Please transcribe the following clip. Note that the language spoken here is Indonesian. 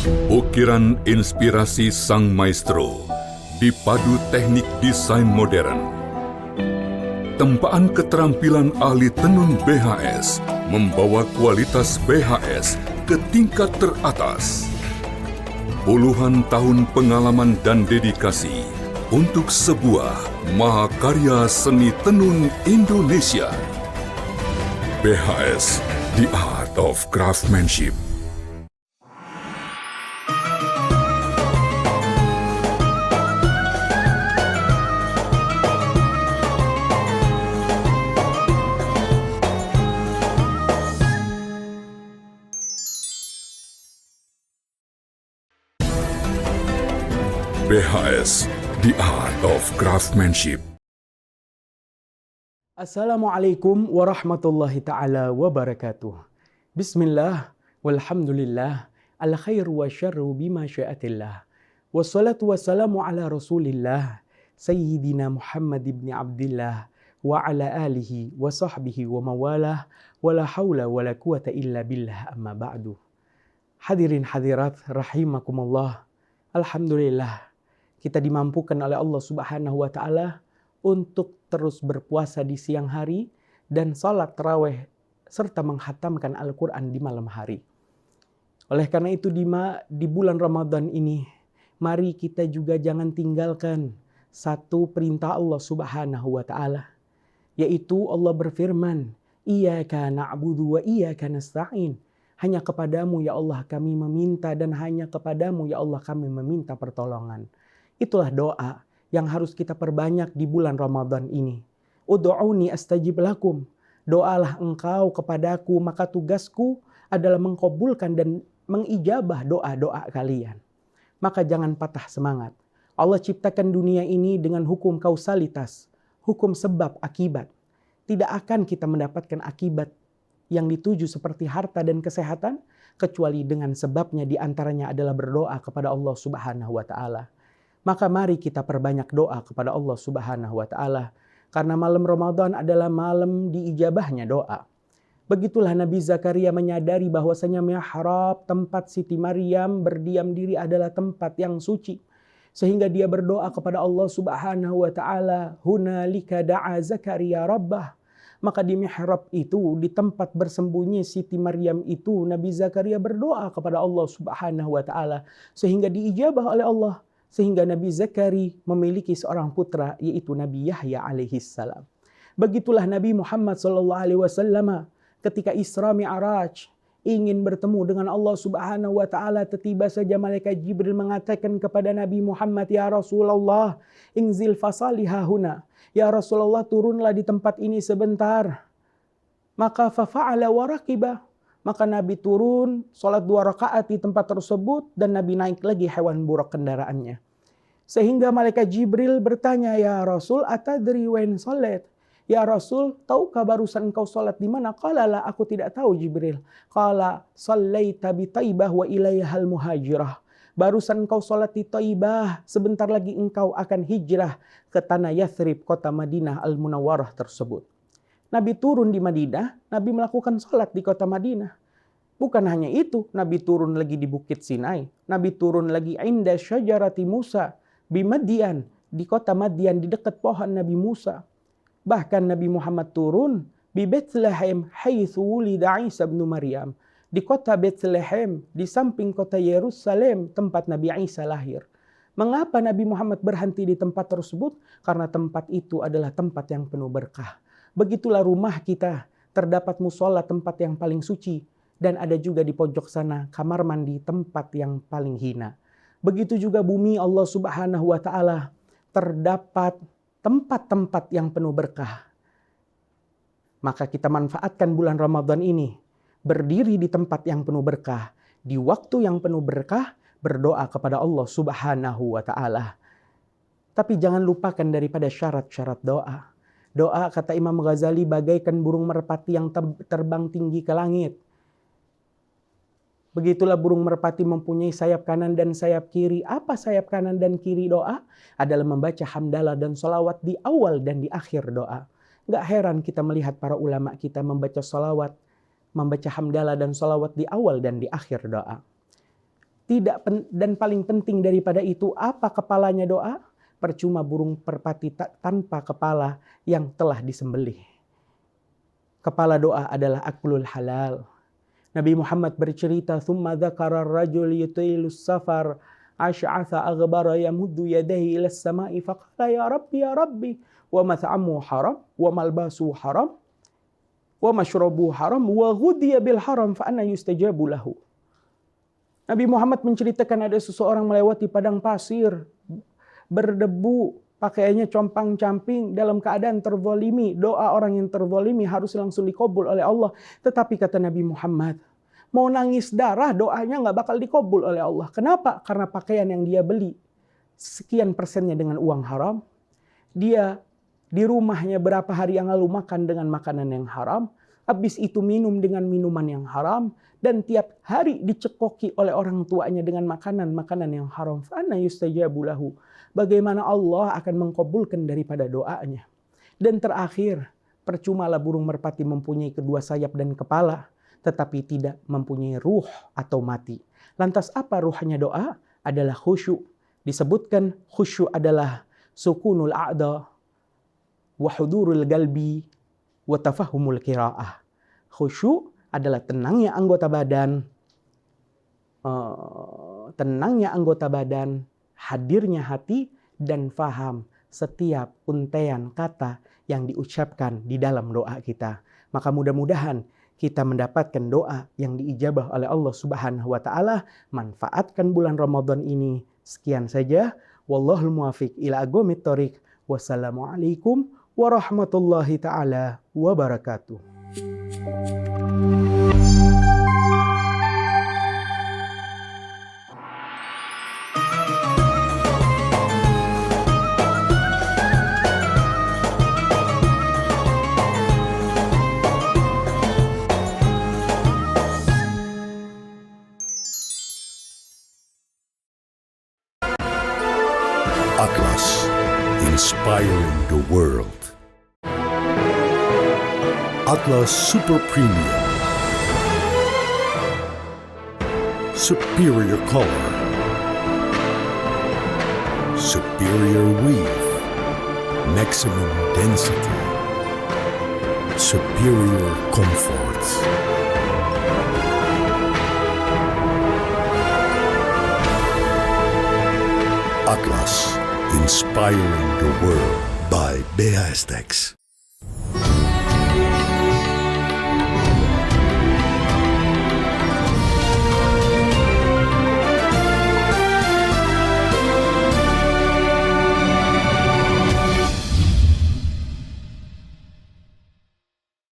Ukiran inspirasi sang maestro dipadu teknik desain modern. Tempaan keterampilan ahli tenun BHS membawa kualitas BHS ke tingkat teratas. Puluhan tahun pengalaman dan dedikasi untuk sebuah mahakarya seni tenun Indonesia. BHS, The Art of Craftsmanship. BHS, The Art of Craftsmanship. Assalamualaikum warahmatullahi ta'ala wabarakatuh. Bismillah, walhamdulillah, al khairu wa syarru bima sya'atillah. Wassalatu wassalamu ala rasulillah, Sayyidina Muhammad ibn Abdillah, wa ala alihi wa sahbihi wa mawalah, wa la hawla wa la quwata illa billah amma ba'du. Hadirin hadirat rahimakumullah, alhamdulillah. Kita dimampukan oleh Allah Subhanahu wa Ta'ala untuk terus berpuasa di siang hari dan salat tarawih serta menghatamkan Al-Quran di malam hari. Oleh karena itu di bulan Ramadan ini, mari kita juga jangan tinggalkan satu perintah Allah Subhanahu wa Ta'ala, yaitu Allah berfirman, Iyyaka na'budu wa iyyaka nasta'in. Hanya kepadamu ya Allah kami meminta dan hanya kepadamu ya Allah kami meminta pertolongan. Itulah doa yang harus kita perbanyak di bulan Ramadan ini. Ud'uni astajib lakum. Doalah engkau kepadaku, maka tugasku adalah mengkabulkan dan mengijabah doa-doa kalian. Maka jangan patah semangat. Allah ciptakan dunia ini dengan hukum kausalitas, hukum sebab akibat. Tidak akan kita mendapatkan akibat yang dituju seperti harta dan kesehatan, kecuali dengan sebabnya diantaranya adalah berdoa kepada Allah Subhanahu wa Ta'ala. Maka mari kita perbanyak doa kepada Allah Subhanahu wa Ta'ala. Karena malam Ramadan adalah malam diijabahnya doa. Begitulah Nabi Zakaria menyadari bahwasanya mihrab tempat Siti Maryam berdiam diri adalah tempat yang suci. Sehingga dia berdoa kepada Allah Subhanahu wa Ta'ala. Hunalika da'a Zakaria rabbah. Maka di mihrab itu, di tempat bersembunyi Siti Maryam itu, Nabi Zakaria berdoa kepada Allah Subhanahu wa Ta'ala. Sehingga diijabah oleh Allah. Sehingga Nabi Zakaria memiliki seorang putra, yaitu Nabi Yahya alaihissalam. Begitulah Nabi Muhammad SAW ketika Isra Mi'raj ingin bertemu dengan Allah Subhanahu wa Ta'ala, tiba saja malaikat Jibril mengatakan kepada Nabi Muhammad, Ya Rasulullah, inzil fasaliha huna. Ya Rasulullah, turunlah di tempat ini sebentar. Maka fafa'ala wa raqiba. Maka Nabi turun, sholat 2 rakaat di tempat tersebut, dan Nabi naik lagi hewan burak kendaraannya. Sehingga malaikat Jibril bertanya, Ya Rasul, atadri wen sholat? Ya Rasul, tahukah barusan engkau sholat di mana? Qala la, aku tidak tahu Jibril. Qala shallaita bi Taibah wa ilaihal muhajirah. Barusan engkau sholat di Taibah, sebentar lagi engkau akan hijrah ke tanah Yathrib, kota Madinah Al-Munawwarah tersebut. Nabi turun di Madinah, Nabi melakukan sholat di kota Madinah. Bukan hanya itu, Nabi turun lagi di Bukit Sinai. Nabi turun lagi inda syajarati Musa, di Madian, di kota Madian, di dekat pohon Nabi Musa. Bahkan Nabi Muhammad turun di Bethlehem, haitsu wulida Isa bin Maryam. Di kota Bethlehem, di samping kota Yerusalem, tempat Nabi Isa lahir. Mengapa Nabi Muhammad berhenti di tempat tersebut? Karena tempat itu adalah tempat yang penuh berkah. Begitulah rumah kita, terdapat musola tempat yang paling suci, dan ada juga di pojok sana kamar mandi tempat yang paling hina. Begitu juga bumi Allah Subhanahu wa Ta'ala, terdapat tempat-tempat yang penuh berkah. Maka kita manfaatkan bulan Ramadan ini, berdiri di tempat yang penuh berkah, di waktu yang penuh berkah, berdoa kepada Allah Subhanahu wa Ta'ala. Tapi jangan lupakan daripada syarat-syarat doa. Doa, kata Imam Ghazali, bagaikan burung merpati yang terbang tinggi ke langit. Begitulah burung merpati mempunyai sayap kanan dan sayap kiri. Apa sayap kanan dan kiri doa? Adalah membaca hamdalah dan sholawat di awal dan di akhir doa. Gak heran kita melihat para ulama kita membaca sholawat, membaca hamdalah dan sholawat di awal dan di akhir doa. Dan paling penting daripada itu, apa kepalanya doa? Percuma burung merpati tanpa kepala yang telah disembelih. Kepala doa adalah aklul halal. Nabi Muhammad bercerita, "Tsumma dzakara ar-rajul yutilus safar, asy'atha aghbara yamuddu yadayhi ila as-sama'i faqala ya Rabbi, wa mat'amuhu haram, wa malbasuhu haram, wa mashrabuhu haram, wa ghudhiya bil haram, fa anna yustajabu lahu." Nabi Muhammad menceritakan ada seseorang melewati padang pasir, berdebu, pakaiannya compang-camping, dalam keadaan terzalimi. Doa orang yang terzalimi harus langsung dikabul oleh Allah. Tetapi kata Nabi Muhammad, mau nangis darah doanya nggak bakal dikabul oleh Allah. Kenapa? Karena pakaian yang dia beli sekian persennya dengan uang haram. Dia di rumahnya berapa hari yang lalu makan dengan makanan yang haram. Habis itu minum dengan minuman yang haram. Dan tiap hari dicekoki oleh orang tuanya dengan makanan-makanan yang haram. Fa'anna yustajabu lahu. Bagaimana Allah akan mengkabulkan daripada doanya. Dan terakhir, percumalah burung merpati mempunyai kedua sayap dan kepala, tetapi tidak mempunyai ruh atau mati. Lantas apa ruhnya doa? Adalah khusyuk. Disebutkan khusyuk adalah sukunul a'da, wa hudurul galbi, wa tafahumul qiraah. Khusyuk adalah tenangnya anggota badan, hadirnya hati, dan faham setiap untaian kata yang diucapkan di dalam doa kita. Maka mudah-mudahan kita mendapatkan doa yang diijabah oleh Allah Subhanahu wa taala. Manfaatkan bulan Ramadan ini. Sekian saja. Wallahul muwaffiq ila aqwamit thoriq. Wassalamualaikum warahmatullahi taala wabarakatuh. Atlas, inspiring the world. Atlas Super Premium. Superior color. Superior weave. Maximum density. Superior comfort. Atlas, inspiring the world by BASTEX.